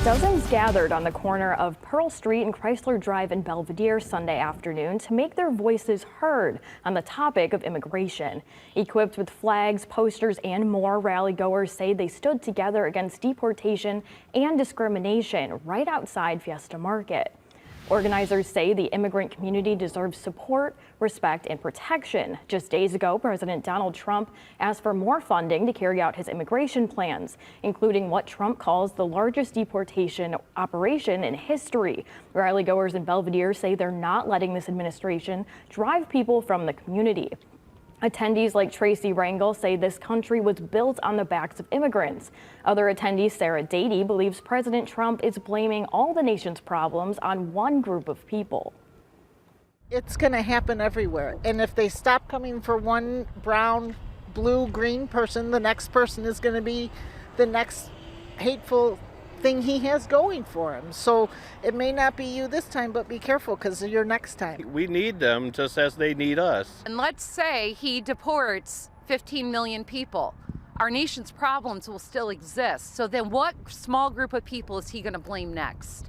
Dozens gathered on the corner of Pearl Street and Chrysler Drive in Belvidere Sunday afternoon to make their voices heard on the topic of immigration. Equipped with flags, posters, and more, rally-goers say they stood together against deportation and discrimination right outside Fiesta Market. Organizers say the immigrant community deserves support, respect, and protection. Just days ago, President Donald Trump asked for more funding to carry out his immigration plans, including what Trump calls the largest deportation operation in history. Rally-goers in Belvidere say they're not letting this administration drive people from the community. Attendees like Tracy Rangel say this country was built on the backs of immigrants. Other attendee Sarah Dady believes President Trump is blaming all the nation's problems on one group of people. It's going to happen everywhere. And if they stop coming for one brown, blue, green person, the next person is going to be the next hateful thing he has going for him. So it may not be you this time, but be careful because of your next time. We need them just as they need us. And let's say he deports 15 million people. Our nation's problems will still exist. So then what small group of people is he going to blame next?